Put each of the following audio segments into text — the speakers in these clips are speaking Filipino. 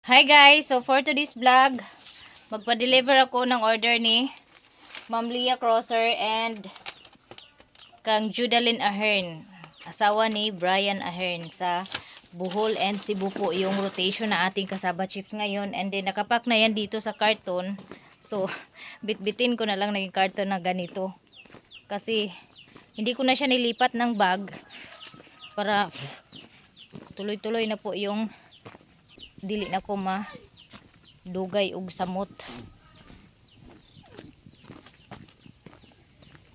Hi guys! So for today's vlog, magpa-deliver ako ng order ni Ma'am Leah Crosser and kang Judalyn Ahern, asawa ni Brian Ahern sa Bohol and Cebu po yung rotation na ating kasaba chips ngayon. And then nakapack na yan dito sa karton. So bitbitin ko na lang naging karton na ganito. Kasi hindi ko na siya nilipat ng bag para tuloy-tuloy na po yung dili na ko dugay og samot.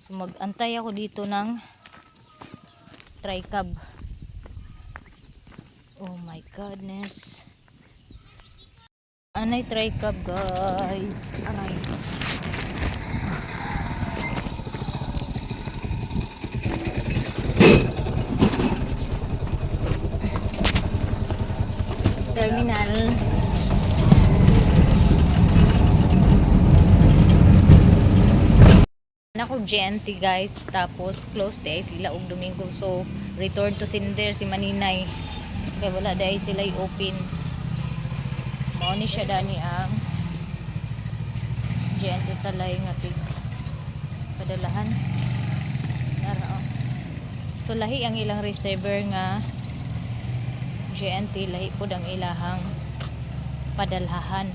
So mag-antay ako dito ng tri-cab. Oh my goodness. Anay tri-cab guys. Anay. Terminal. Ako GNT guys, tapos close day sila og Domingo, so return to sender si Maninay kaya wala day sila i-open. Mao ni siya dani ang GNT sa lay nga tig padalahan nara. So lahi ang ilang receiver nga GNT, lahi pod ang ilahang padalhahan.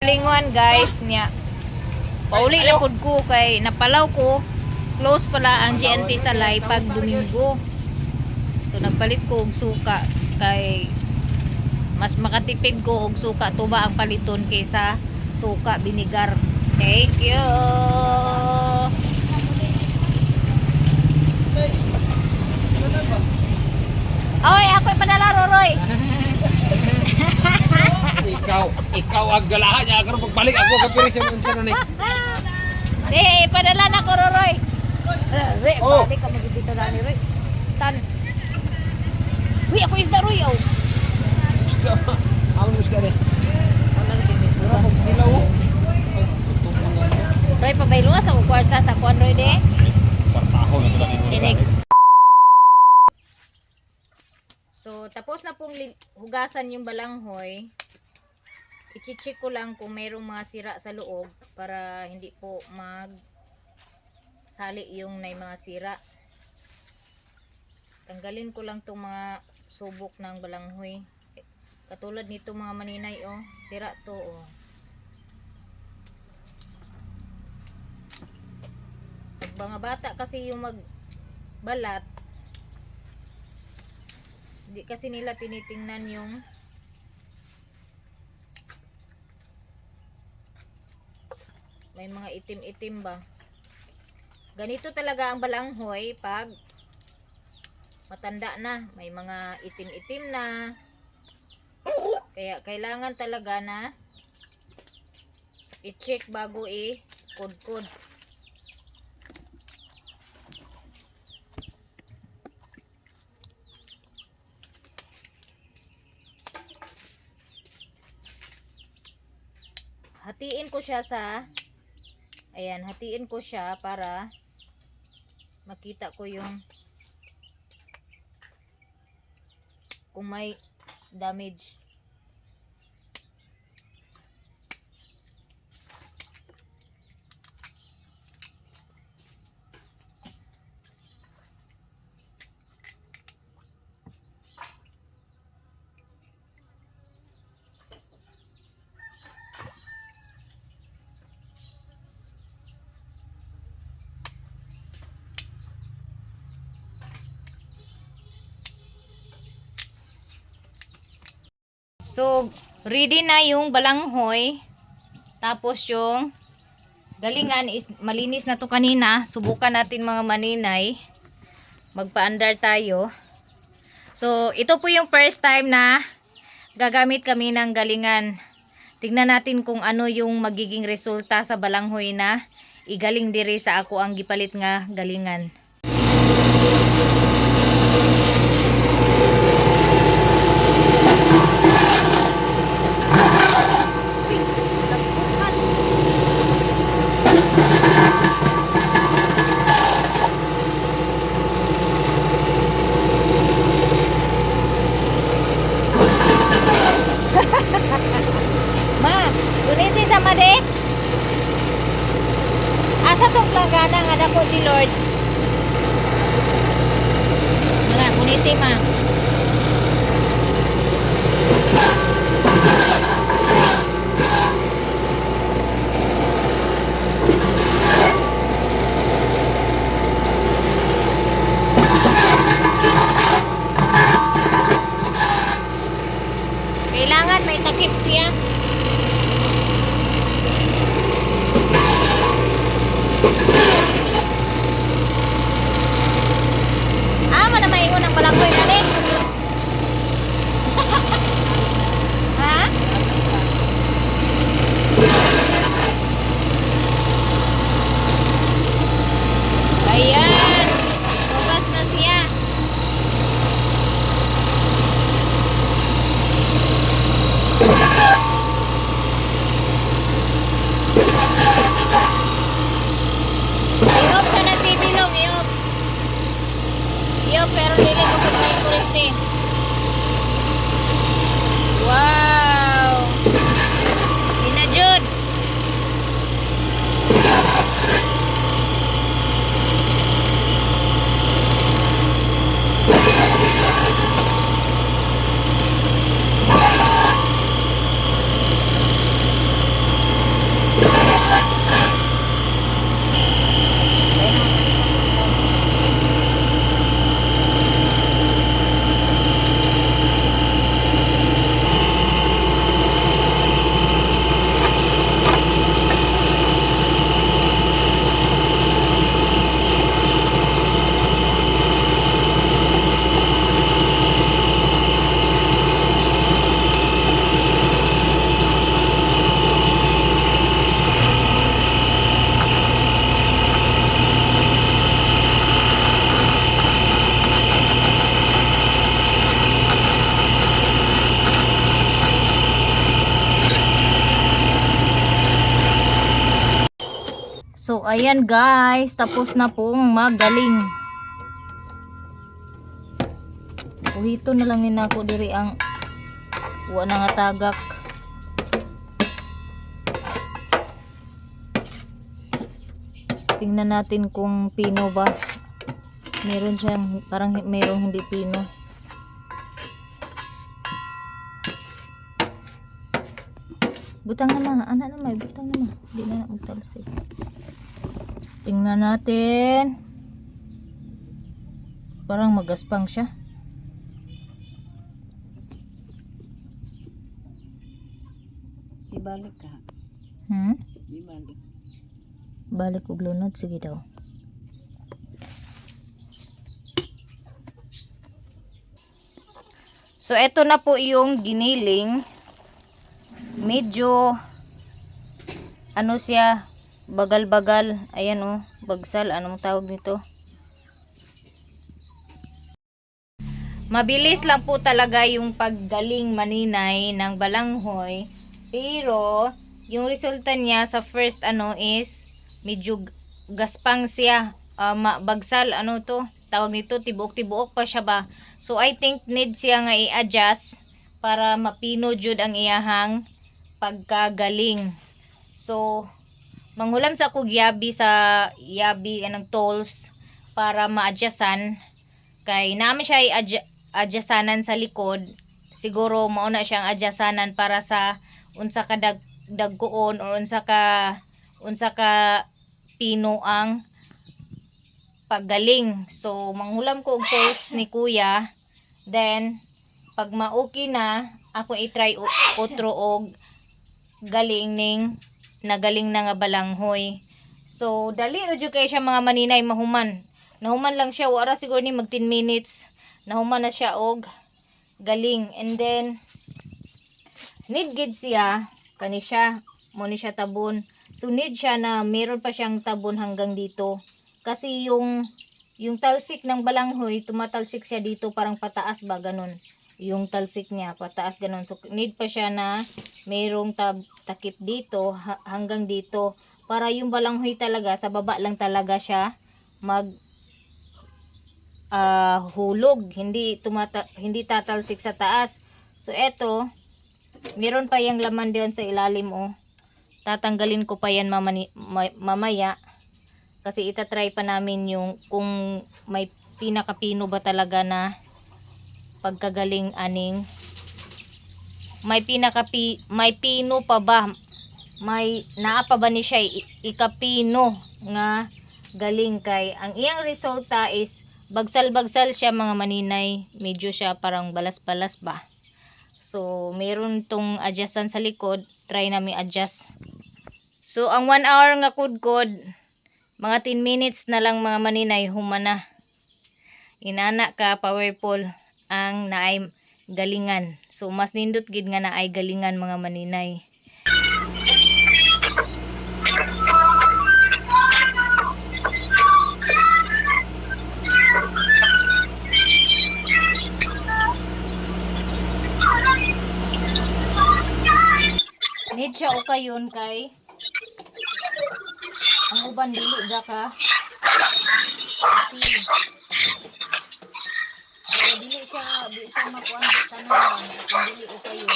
Linguan guys niya. Pauli na pud ko kay napalaw ko. Close pala ang GNT sa lay pag Domingo. So nagpalit ko og suka kay mas makatipid ko og suka tuba ang paliton kaysa suka binigar. Thank you. Oy, ako'y padala Roroy. ikaw ang galahan niya karon pagbalik ako kapiri sa unsa na ni. Padala na ko Roroy. Re, balik ka magdito na ni Roy. Stan. Uy, ako isda Roy oh. Ako isda rin. Roy, pabayluwas ako kwarta sa kuan Roy de. Partaho na pala ni. So, tapos na pong hugasan yung balanghoy. I-check ko lang kung mayroong mga sira sa loob para hindi po sali yung mga sira. Tanggalin ko lang tong mga subok ng balanghoy. Katulad nito mga Maninay oh, sira to oh. Pag mga bata kasi yung magbalat, hindi kasi nila tinitingnan yung may mga itim-itim ba. Ganito talaga ang balanghoy pag matanda na, may mga itim-itim na. Kaya kailangan talaga na i-check bago i-kudkod. Hatiin ko siya hatiin ko siya para makita ko yung kung may damage. So, ready na yung balanghoy. Tapos yung galingan is malinis na to kanina. Subukan natin mga Maninay. Magpaandar tayo. So, ito po yung first time na gagamit kami ng galingan. Tingnan natin kung ano yung magiging resulta sa balanghoy na igaling diri sa ako ang gipalit nga galingan. pasok lang gana nga dako si Lord. Mara, kuniti ma. Kailangan may takip siya. Mana maingon ang balangkoy gani? Ha? Ayan. Tugas na siya. Iop ka na TV long, iop. Iop, pero dili ko pagkain kurente. Wow! Dinajud. So, ayan guys. Tapos na pong magaling. Uhito na lang nina ako diri ang wa na nga tagak. Tingnan natin kung pino ba. Meron siyang, parang merong hindi pino. Butang naman. Anak naman. Butang naman. Hindi na magtalsik. Tingnan natin. Parang magaspang siya. Ibalik ka. Ibalik. Balik og lunod. Sige daw. So, eto na po yung giniling. Medyo ano siya, bagal-bagal. Ayan oh, bagsal. Anong tawag nito? Mabilis lang po talaga yung paggaling maninay ng balanghoy. Pero, yung resulta niya sa first ano is medyo gaspang siya. Bagsal, ano to? Tawag nito, tibuok-tibuok pa siya ba? So, I think need siya nga i-adjust para mapino jud ang iyahang pagkagaling. So, manghulam sa kog yabi sa yabi anang tools para ma-adjustan. Kay namin siya i-adjustanan sa likod. Siguro mauna siyang adjustanan para sa unsa ka dagkuon or unsa ka pino ang paggaling. So, manghulam ko og tools ni kuya. Then, pag ma-okay na, ako i-try otro og galing ning nagaling na nga balanghoy. So, dali ra jud kay siya mga maninay mahuman. Nahuman lang siya, wala siguro ni mag 10 minutes. Nahuman na siya og galing. And then, need gid siya, kani siya, mo ni siya tabon. So, need siya na meron pa siyang tabon hanggang dito. Kasi yung talsik ng balanghoy, tumatalsik siya dito parang pataas ba, ganun. Yung talsik niya, pataas ganun. So, need pa siya na mayroong takip dito hanggang dito. Para yung balanghoy talaga, sa baba lang talaga siya hulog. Hindi tatalsik sa taas. So, eto, meron pa yung laman doon sa ilalim, oh. Tatanggalin ko pa yan mamaya. Kasi itatry pa namin yung kung may pinakapino ba talaga na pagkagaling aning may pino pa ba, may naa pa ba ni siya ikapino nga galing. Kay ang iyang resulta is bagsal-bagsal siya mga maninay, medyo siya parang balas-balas ba. So meron tong adjustan sa likod, try namin adjust. So ang 1 hour nga kudkod, mga 10 minutes na lang mga maninay humana. Inana ka powerful ang naay galingan. So mas nindot gid nga naay galingan mga maninay. Need siya o kayon kay ang uban dili da ka. Pero dili siya makuan sa tanan kung dili o kayon.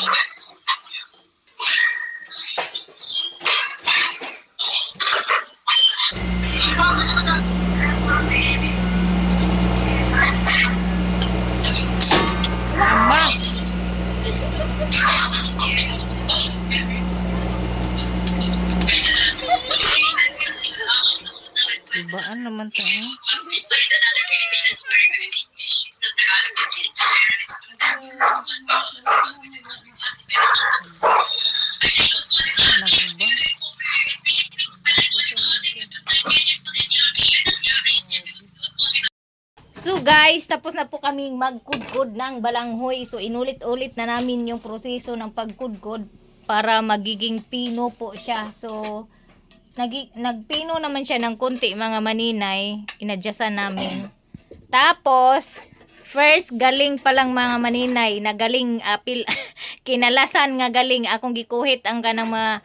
Ibaan naman tayo. So guys, tapos na po kaming magkudkod ng balanghoy. So inulit-ulit na namin yung proseso ng pagkudkod para magiging pino po siya. So nagpino naman siya ng konti mga maninay, inadyasan namin. Tapos first galing pa lang mga maninay, na galing apil kinalasan nga galing akong gikuhit ang kanang mga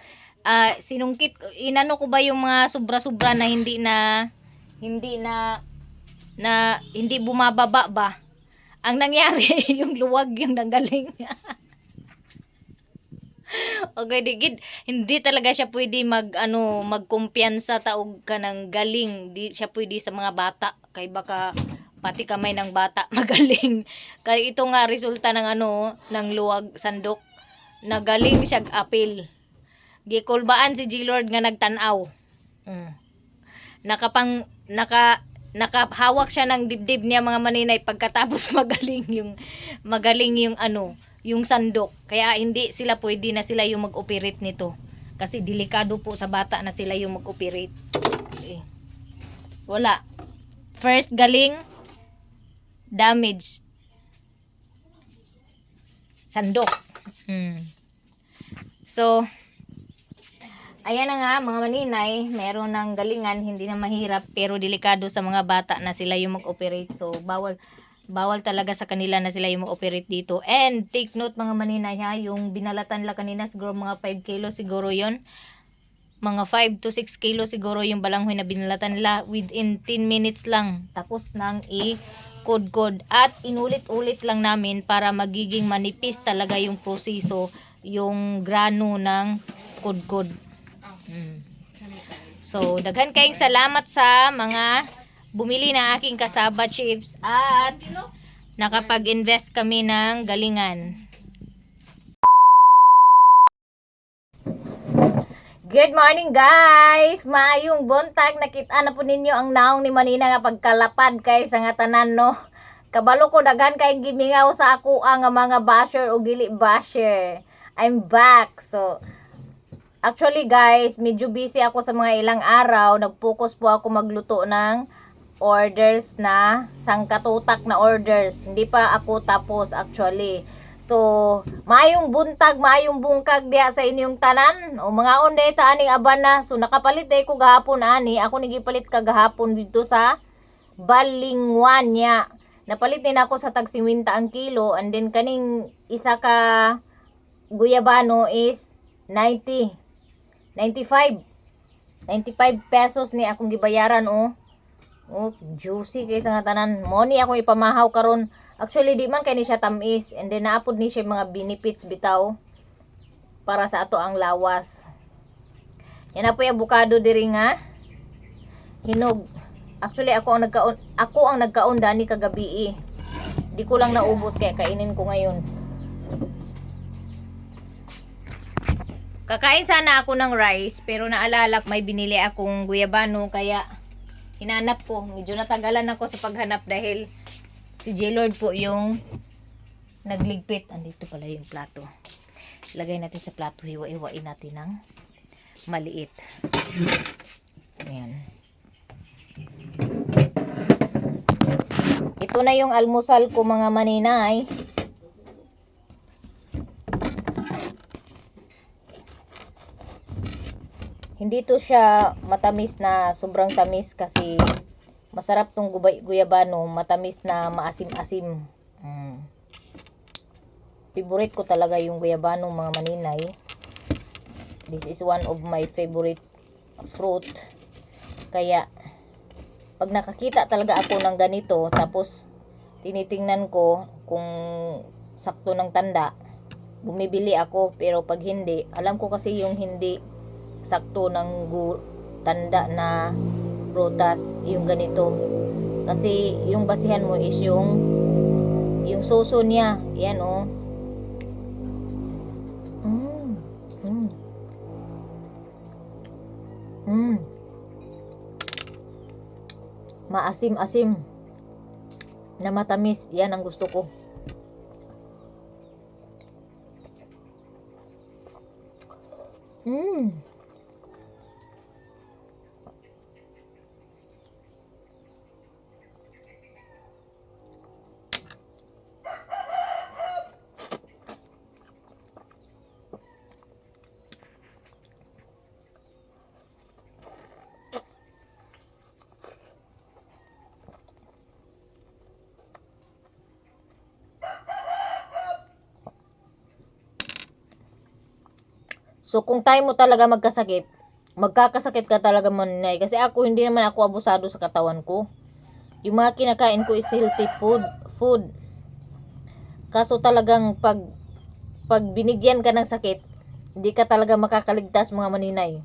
sinungkit, inano ko ba yung mga sobra-sobra na hindi bumababa ba. Ang nangyari yung luwag yung nanggaling. Okay, digid hindi talaga siya pwede magkumpiyansa taog ka ng galing. Di siya pwede sa mga bata kay baka pati kamay ng bata magaling. Kay ito nga resulta ng ng luwag sandok. Nagaling siya apil. Gikulbaan si G-Lord nga nagtanaw. Nakahawak siya ng dibdib niya mga maninay pagkatapos magaling yung sandok. Kaya hindi sila pwede na sila yung mag-operate nito. Kasi delikado po sa bata na sila yung mag-operate. Wala. First galing, damage. Sandok. So, ayan na nga mga maninay, meron ng galingan, hindi na mahirap pero delikado sa mga bata na sila yung mag-operate. So bawal talaga sa kanila na sila yung mag-operate dito. And take note mga maninay ha, yung binalatan la kanina siguro mga 5 kilo siguro yon. Mga 5 to 6 kilo siguro yung balanghoy na binalatan nila within 10 minutes lang. Tapos nang i-kod-kod at inulit-ulit lang namin para magiging manipis talaga yung proseso, yung grano ng kod-kod. So, daghan kayong salamat sa mga bumili ng aking kasaba chips at nakapag-invest kami ng galingan. Good morning guys! Maayong buntag, nakita na po ninyo ang naong ni Manina nga pagkalapad kay sa nga tanan no. Kabalo ko daghan kayong gimingaw sa ako ang mga basher o dili basher. I'm back. So actually guys, medyo busy ako sa mga ilang araw. Nag-focus po ako magluto ng orders na sangkatutak na orders. Hindi pa ako tapos actually. So, maayong buntag, maayong bungkag diha sa inyong tanan. O mga onday ta aning aban na. So nakapalit day ko gahapon ani. Ako nigipalit kagahapon dito sa Balingwan niya. Napalit din ako sa tag 50 ang kilo, and then kaning isa ka guyabano is 95 pesos ni akong gibayaran juicy kay sa nga tanan. Mo ni ako ipamahaw karon. Actually di man kay ni siya tamis, and then naapod ni siya mga benefits bitaw para sa ato ang lawas. Yan na po yung avocado diri nga Hinog. Actually, ako ang nagkaon dani kagabi eh. Di ko lang naubos kaya kainin ko ngayon. Kakain sana ako ng rice pero naalala ko may binili akong guyabano kaya hinanap ko. Medyo natagalan ako sa paghanap dahil si J-Lord po yung nagligpit. Andito pala yung plato. Lagay natin sa plato. Hiwa-hiwain natin ng maliit. Ayan. Ito na yung almusal ko mga maninay. Hindi to siya matamis na sobrang tamis kasi masarap tong guyabano, matamis na maasim-asim. Favorite ko talaga yung guyabano mga maninay. This is one of my favorite fruit. Kaya pag nakakita talaga ako ng ganito tapos tinitingnan ko kung sakto ng tanda, bumibili ako. Pero pag hindi, alam ko kasi yung hindi sakto ng tanda na prutas, yung ganito. Kasi yung basihan mo is yung suso niya. Yan oh. Maasim-asim na matamis. Yan ang gusto ko. So, kung tayo mo talaga magkakasakit ka talaga manay. Kasi ako, hindi naman ako abusado sa katawan ko. Yung mga kinakain ko is healthy food. Kaso talagang pag binigyan ka ng sakit, hindi ka talaga makakaligtas mga maninay.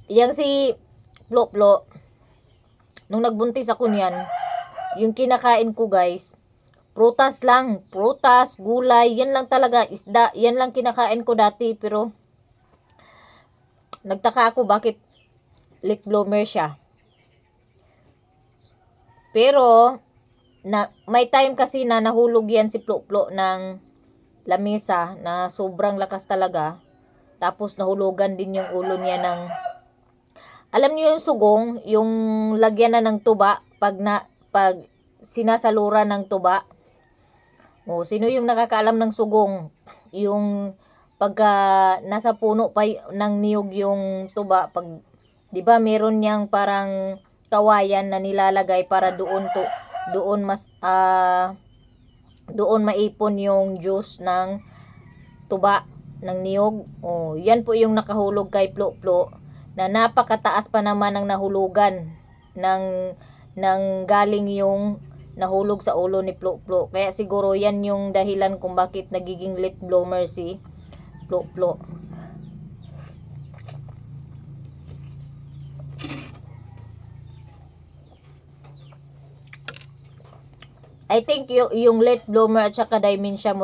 Yang si Plo, nung nagbuntis ako niyan, yung kinakain ko guys, prutas lang, prutas, gulay, yan lang talaga, isda, yan lang kinakain ko dati. Pero nagtaka ako bakit late bloomer siya. Pero may time kasi na nahulog yan si Plo ng lamesa na sobrang lakas talaga. Tapos nahulugan din yung ulo niya ng, alam niyo yung sugong, yung lagyan na ng tuba pag sinasaluran ng tuba. O, sino yung nakakaalam ng sugong? Yung pagka nasa puno pa ng niyog yung tuba, pag 'di ba meron niyang parang kawayan na nilalagay para doon maipon yung juice ng tuba ng niyog. O, yan po yung nakahulog kay Plo na napakataas pa naman ng nahulugan ng galing yung nahulog sa ulo ni Plo. Kaya siguro yan yung dahilan kung bakit nagiging late bloomer si Plo. I think yung late bloomer at saka dementia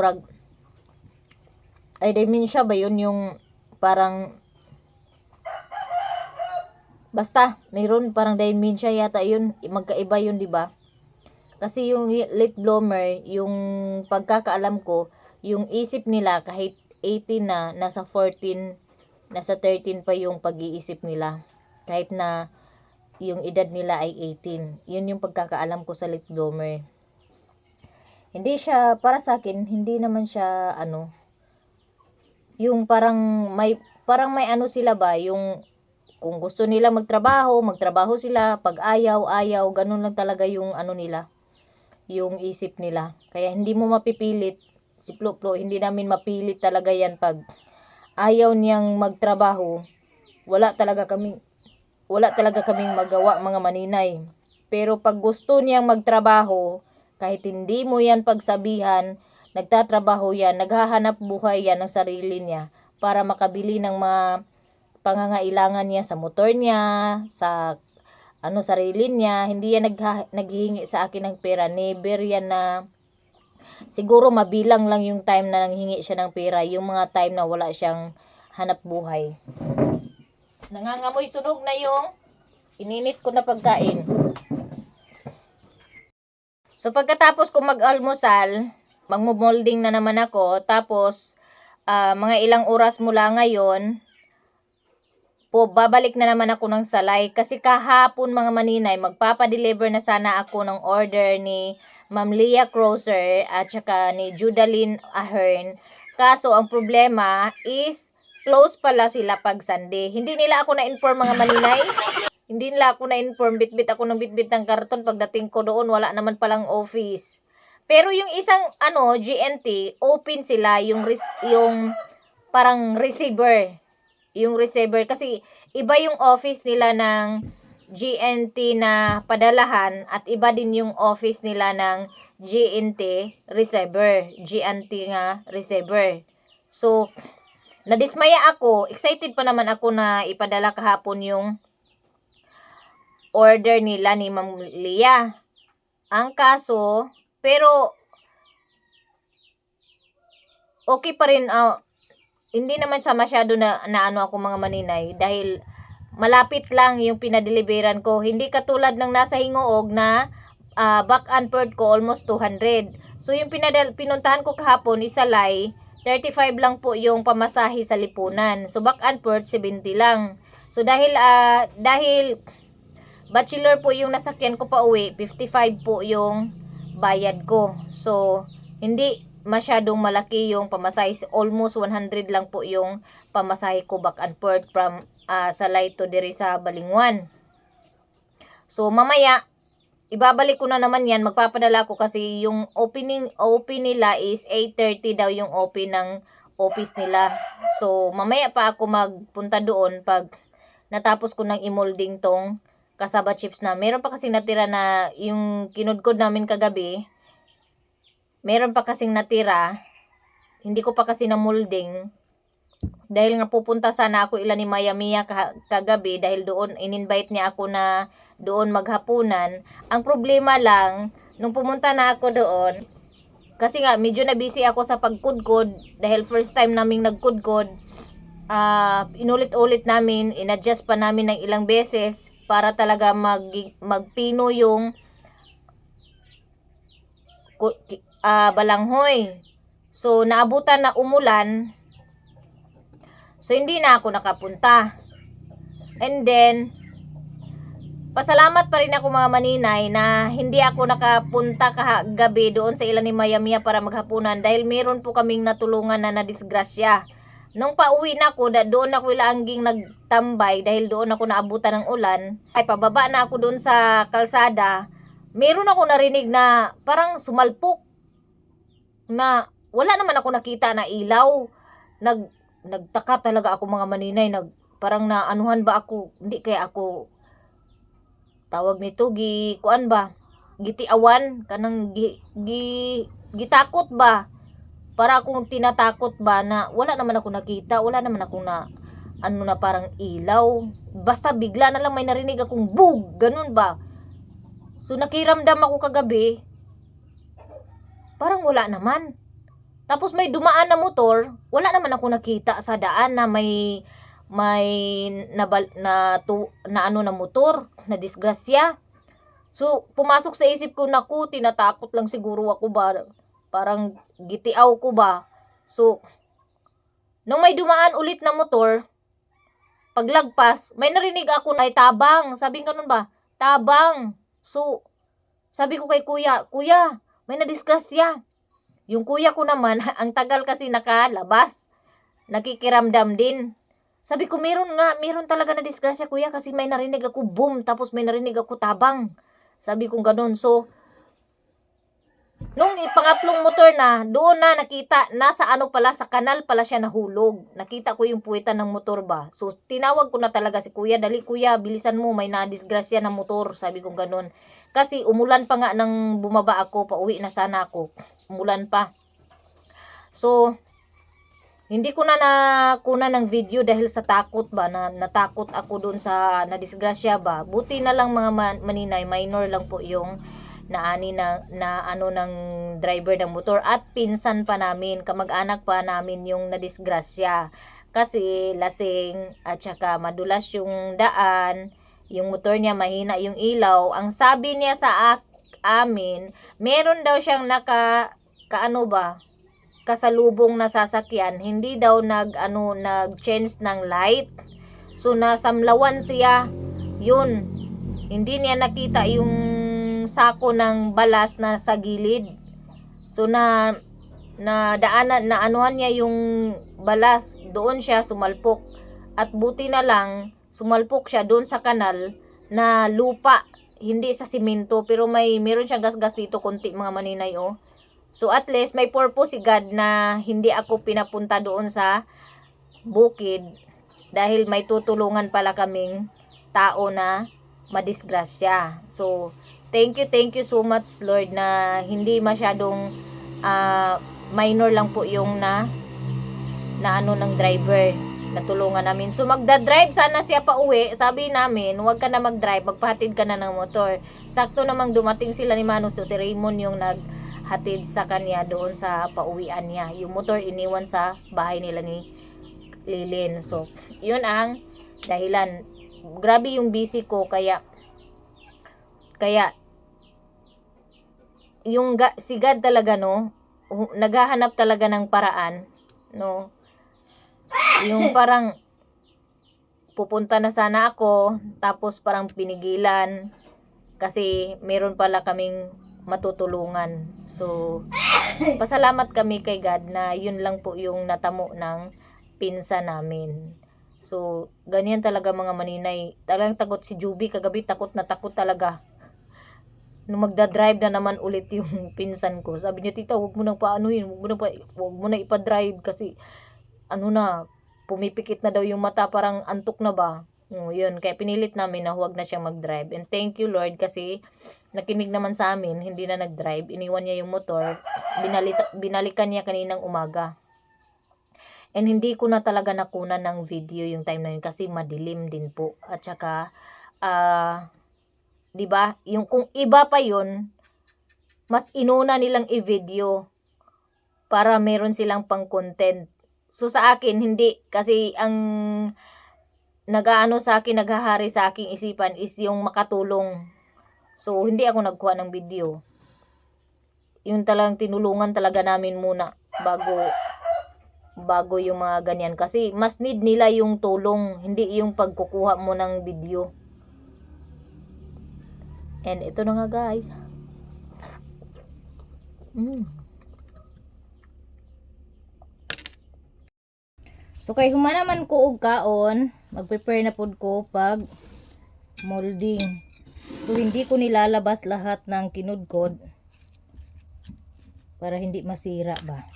dementia ba yun, yung parang basta mayroon parang dementia yata yun, magkaiba yun, di ba? Kasi yung late bloomer, yung pagkakaalam ko, yung isip nila kahit 18 na, nasa 14, nasa 13 pa yung pag-iisip nila. Kahit na yung edad nila ay 18. Yun yung pagkakaalam ko sa late bloomer. Hindi siya, para sa akin, hindi naman siya yung parang may ano sila ba, yung kung gusto nila magtrabaho sila, pag ayaw, ganun lang talaga yung nila, yung isip nila. Kaya hindi mo mapipilit si Plo, hindi namin mapilit talaga yan. Pag ayaw niyang magtrabaho, wala talaga kaming magawa mga maninay. Pero pag gusto niyang magtrabaho, kahit hindi mo yan pagsabihan, nagtatrabaho yan, naghahanap buhay yan ng sarili niya para makabili ng mga pangangailangan niya sa motor niya, sa sarili niya. Hindi yan naghihingi sa akin ng pera. Never yan na, siguro mabilang lang yung time na nanghingi siya ng pera, yung mga time na wala siyang hanap buhay. Nangangamoy sunog na yung ininit ko na pagkain. So pagkatapos ko mag-almusal, magmo-molding na naman ako. Tapos mga ilang oras mula ngayon, babalik na naman ako ng Salay. Kasi kahapon mga maninay, magpapadeliver na sana ako ng order ni Ma'am Leah Crosser at saka ni Judalyn Ahern. Kaso ang problema is close pala sila pag Sunday. Hindi nila ako na-inform mga maninay. Hindi nila ako na-inform. Bitbit ako ng bitbit ng karton. Pagdating ko doon, wala naman palang office. Pero yung isang GNT, open sila yung parang receiver. Yung receiver kasi iba yung office nila ng GNT na padalahan at iba din yung office nila ng GNT receiver. GNT nga receiver. So, nadismaya ako. Excited pa naman ako na ipadala kahapon yung order nila ni Ma'am Leah. Ang kaso, pero okay pa rin. Hindi naman sa masyado na ano ako mga maninay dahil malapit lang yung pinadeliveran ko. Hindi katulad ng nasa Hingoog na back and forth ko almost 200. So yung pinuntahan ko kahapon Salay, 35 lang po yung pamasahe sa Lipunan. So back and forth 70 lang. So dahil bachelor po yung nasakyan ko pa uwi, 55 po yung bayad ko. So hindi masyadong malaki yung pamasahe, almost 100 lang po yung pamasahe ko back and forth from Salay to diri sa Balingwan. So mamaya ibabalik ko na naman yan, magpapadala ko kasi yung open nila is 8:30 daw yung open ng office nila. So mamaya pa ako magpunta doon pag natapos ko ng imolding tong cassava chips na. Meron pa kasi natira na yung kinudkod namin kagabi. Meron pa kasing natira, hindi ko pa kasi na-molding. Dahil nga pupunta sana ako ni Maya Mia kagabi dahil doon in-invite niya ako na doon maghapunan. Ang problema lang, nung pumunta na ako doon, kasi nga medyo na busy ako sa pagkudkod dahil first time naming nagkudkod. Inulit-ulit namin, inadjust pa namin ng ilang beses para talaga magpino yung balanghoy. So naabutan na umulan. So hindi na ako nakapunta. And then pasalamat pa rin ako mga maninay na hindi ako nakapunta kagabi doon sa ni Maya Mia para maghapunan dahil meron po kaming natulungan na nadisgrasya. Nung pauwi na ako, doon ako ilaangging nagtambay dahil doon ako naabutan ng ulan. Ay pababa na ako doon sa kalsada. Meron ako narinig na parang sumalpok na wala naman ako nakita na ilaw. Nagtaka talaga ako mga maninay, parang naanuhan ba ako, hindi kaya ako tawag nito kuan ba, gitiawan kanang gitakot ba, para akong tinatakot ba na wala naman ako nakita, wala naman ako na na parang ilaw, basta bigla na lang may narinig akong bug, ganun ba. So nakiramdam ako kagabi parang wala naman. Tapos may dumaan na motor, wala naman ako nakita sa daan na may na motor, na disgrasya. So pumasok sa isip ko, naku, tinatakot lang siguro ako ba, parang gitiaw ko ba. So nung may dumaan ulit na motor, paglagpas, may narinig ako na tabang. Sabi ko nun ba, tabang. So sabi ko kay kuya, may nadisgrasya. Yung kuya ko naman, ang tagal kasi nakalabas. Nakikiramdam din. Sabi ko, meron talaga na disgrasya kuya kasi may narinig ako boom, tapos may narinig ako tabang. Sabi ko ganun. So, Nung pangatlong motor na, doon na nakita, nasa ano pala, sa kanal pala siya nahulog. Nakita ko yung puwitan ng motor ba. So, tinawag ko na talaga si kuya, dali kuya, bilisan mo, may nadisgrasya ng motor. Sabi ko ganun. Kasi umulan pa nga nang bumaba ako, pauwi na sana ako. Umulan pa. So, hindi ko na nakuna ng video dahil sa takot ba, na natakot ako doon sa nadisgrasya ba. Buti na lang mga maninay, minor lang po yung naani na ano ng driver ng motor at pinsan pa namin, kamag-anak pa namin yung nadisgrasya. Kasi lasing at saka madulas yung daan, yung motor niya mahina yung ilaw. Ang sabi niya sa amin, meron daw siyang kaano ba, kasalubong na sasakyan, hindi daw nag-change ng light. So nasamlawan siya. Yun. Hindi niya nakita yung sako ng balas na sa gilid. So na daanan na anuhan niya yung balas, doon siya sumalpok. At buti na lang sumalpok siya doon sa kanal na lupa, hindi sa simento, pero meron siyang gasgas dito konti mga maninay oh. So at least may purpose si God na hindi ako pinapunta doon sa bukid dahil may tutulungan pala kaming tao na madisgrasya. So thank you so much Lord na hindi masyadong minor lang po yung na ano ng driver, natulungan namin. So magda-drive sana siya pa uwi. Sabi namin, huwag ka na mag-drive, magpahatid ka na ng motor. Sakto namang dumating sila ni Manu, so si Raymond yung naghatid sa kanya doon sa pauwian niya. Yung motor iniwan sa bahay nila ni Lilin. So yun ang dahilan. Grabe yung busy ko, kaya yung si God talaga no, naghahanap talaga ng paraan no. Yung parang pupunta na sana ako, tapos parang pinigilan kasi meron pala kaming matutulungan. So pasalamat kami kay God na yun lang po yung natamo ng pinsa namin. So ganyan talaga mga maninay. Talagang takot si Juby kagabi, takot na takot talaga. Nung magda-drive na naman ulit yung pinsan ko, sabi niya, tita, huwag mo nang paanuhin, huwag mo na ipa-drive kasi pumipikit na daw yung mata, parang antok na ba. Yun, kaya pinilit namin na huwag na siya mag-drive. And thank you Lord kasi nakinig naman sa amin, hindi na nag-drive, iniwan niya yung motor, binalikan niya kaninang umaga. And hindi ko na talaga nakunan ng video yung time na yun kasi madilim din po. At saka, 'di ba? Yung kung iba pa 'yon, mas inuna nilang i-video para meron silang pang-content. So sa akin hindi, kasi ang nagaano sa akin, naghahari sa aking isipan is yung makatulong. So hindi ako nagkuha ng video. Yung talagang tinulungan talaga namin muna bago yung mga ganyan, kasi mas need nila yung tulong, hindi yung pagkukuha mo ng video. And ito na nga guys. So kay humanaman ko og kaon, mag-prepare na pud ko pag molding. So hindi ko nilalabas lahat ng kinudkod para hindi masira ba.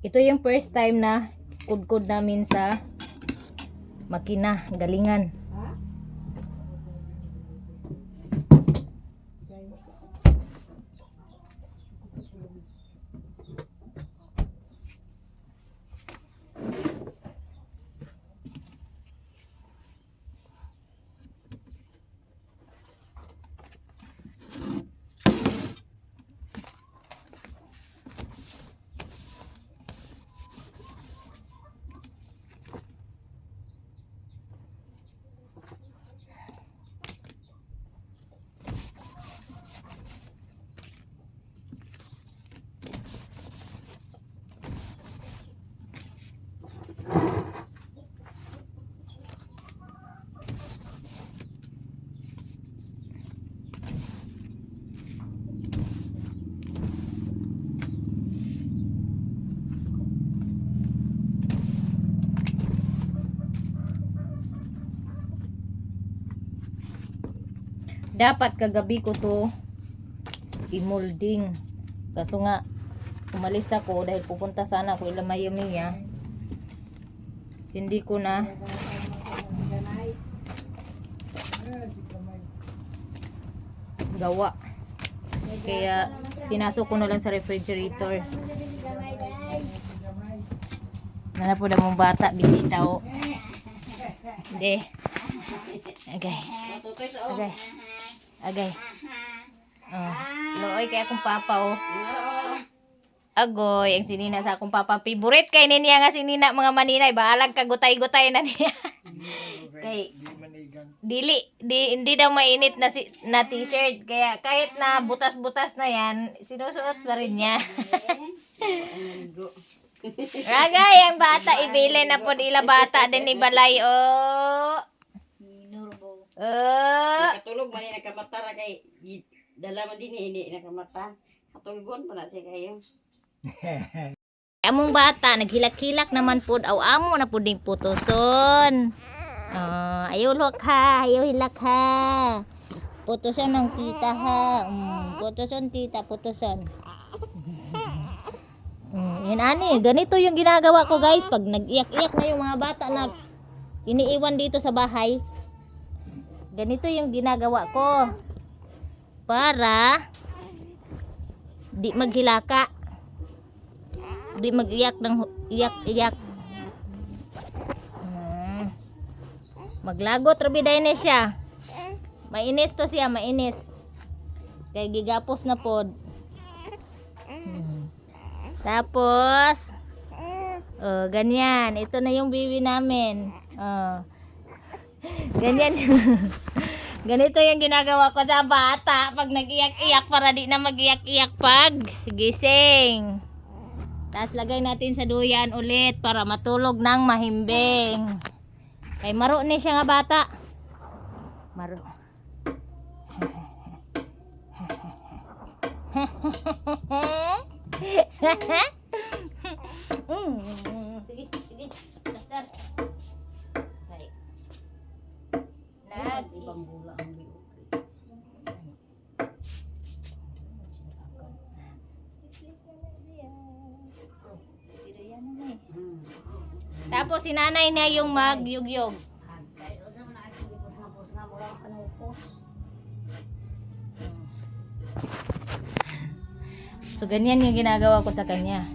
Ito yung first time na kudkod namin sa makina, galingan. Dapat kagabi ko to i-molding. Kaso nga umalis ako dahil pupunta sana ako ila Miami. Hindi ko na gawa. Kaya pinasok ko na lang sa refrigerator. Nana po na mong bata bisita o. Hindi. Agay. Agay. Agay. Oh. Looy kay akong papa o. Agoy, ang sinina sa akong papa. Favorite kay niya nga sinina mga maninay. Bahalag ka gutay-gutay na niya. Kay hindi daw mainit na na t-shirt. Kaya kahit na butas-butas na yan, sinusuot pa rin niya. Ragay, ang bata ibili na po ila bata din ni Balay o. Katulog man ni nakamata ra kay dala man din ini nakamata. Katulgon pa na siya kayo. Among bata naghilak-hilak naman pud aw amo na pud ding putuson. Ayaw lok ha, ayaw hilak ha. Putuson ng tita ha. Putuson tita, putuson. Yan ani, ganito yung ginagawa ko guys pag nag-iyak-iyak na yung mga bata na iniiwan dito sa bahay. Ganito yung ginagawa ko para di maghilaka. Di mag-iyak ng iyak-iyak. Maglagot rabiday na siya. Mainis to siya, mainis. Kaya gigapos na pod. Tapos ganyan. Ito na yung baby namin. Ganyan. Ganito yung ginagawa ko sa bata pag nag-iyak-iyak para di na mag-iyak-iyak pag gising. Tapos lagay natin sa duyan ulit para matulog ng mahimbing. Kay maro ni siya nga bata. Maro. Sige, sige. Start. Hai. Ibang bula ang liog. Tapos si nanay niya yung magyugyog. So ganyan yung ginagawa ko sa kanya.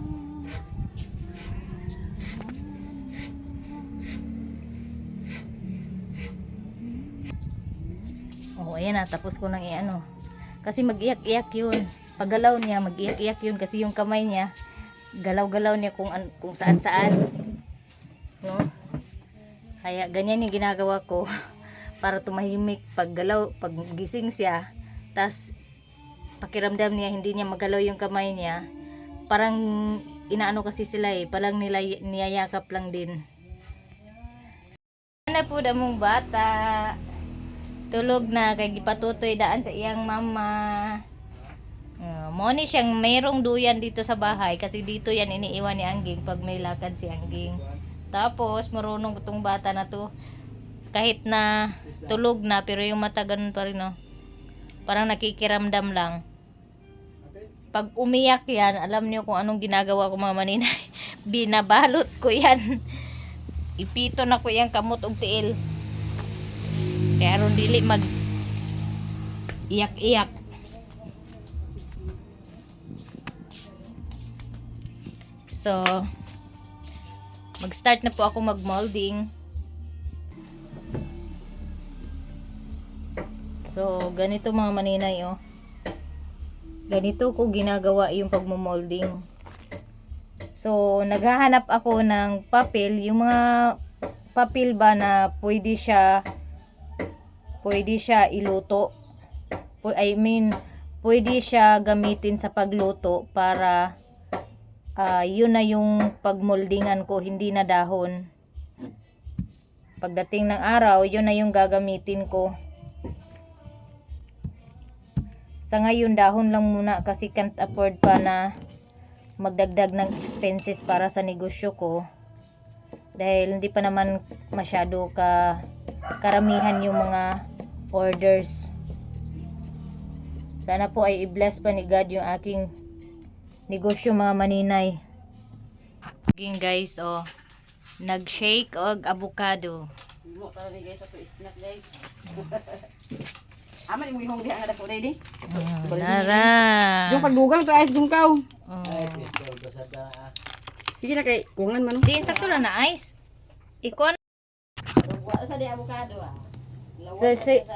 Oh, ayan na, tapos ko nang i-ano. Kasi mag-iyak-iyak yun. Paggalaw niya, mag-iyak-iyak yun kasi yung kamay niya galaw-galaw niya kung saan-saan. No? Kaya ganyan yung ginagawa ko para tumahimik pag galaw, pag gising siya. Tas pakiramdam niya hindi niya magalaw yung kamay niya. Parang inaano kasi sila parang niyayakap lang din. Ano po damong bata. Tulog na kay gipatutoy daan sa iyang mama. Mo ni siyang mayroong duyan dito sa bahay kasi dito yan iniiwan ni Angging pag may lakad si Angging. Tapos marunong itong bata na to kahit na tulog na pero yung mata ganun pa rin no. Parang nakikiramdam lang. Pag umiyak yan, alam niyo kung anong ginagawa ko mga maninay. Binabalot ko yan. Ipito na ko yung kamot og tiil. Kaya aron dili mag iyak-iyak. So, mag-start na po ako mag-molding. So, ganito mga maninay, oh. Ganito ko ginagawa yung pagmo-molding. So, naghahanap ako ng papel. Yung mga papel ba na pwede siya iluto. Pwede siya gamitin sa pagluto para yun na yung pagmoldingan ko, hindi na dahon. Pagdating ng araw, yun na yung gagamitin ko. Sa ngayon, dahon lang muna kasi can't afford pa na magdagdag ng expenses para sa negosyo ko. Dahil hindi pa naman masyado karamihan yung mga orders. Sana po ay i-bless pa ni God yung aking negosyo mga maninay. Again guys, oh. Nag-shake og avocado. Mo para ni guys sa snack guys. Aman mo ihong diha nga dako ready. Nara. Jung pagdugang to ice jung kaw. Oh. Sige na kay kungan man. Di sakto lang na ice. Ikuan. Wa sa di avocado ah. So,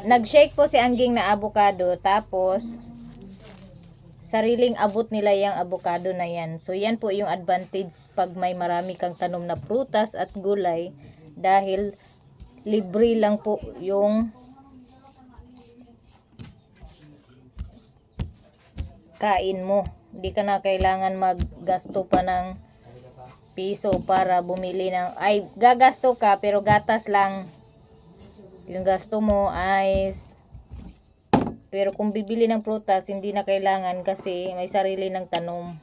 nag-shake po si Angging na avocado. Tapos, sariling abot nila yung avocado na yan. So, yan po yung advantage pag may marami kang tanom na prutas at gulay. Dahil, libre lang po yung kain mo. Hindi ka na kailangan maggasto pa ng piso para bumili ng... Ay, gagasto ka pero gatas lang. Yung gasto mo ay pero kung bibili ng prutas hindi na kailangan kasi may sarili ng tanom.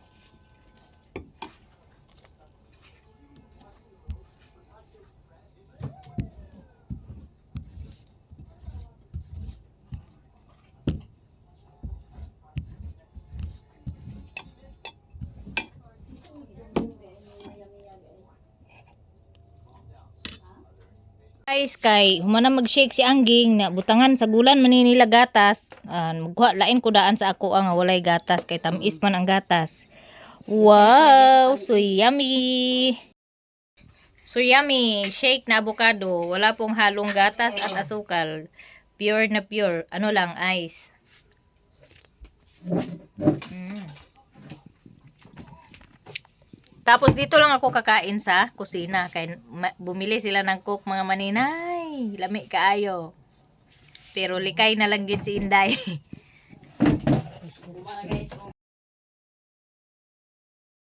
Guys, kay humana mag-shake si Angging na butangan sa gulan maninila gatas. Magkuha lain ko daan sa ako ang walay gatas kay tamis man ang gatas. Wow, so yummy. So yummy, shake na avocado. Wala pong halong gatas at asukal. Pure na pure. Ano lang, ice. Tapos dito lang ako kakain sa kusina kay bumili sila ng cook mga maninay. Lami kaayo. Pero likay na lang gid si Inday. Kumana kay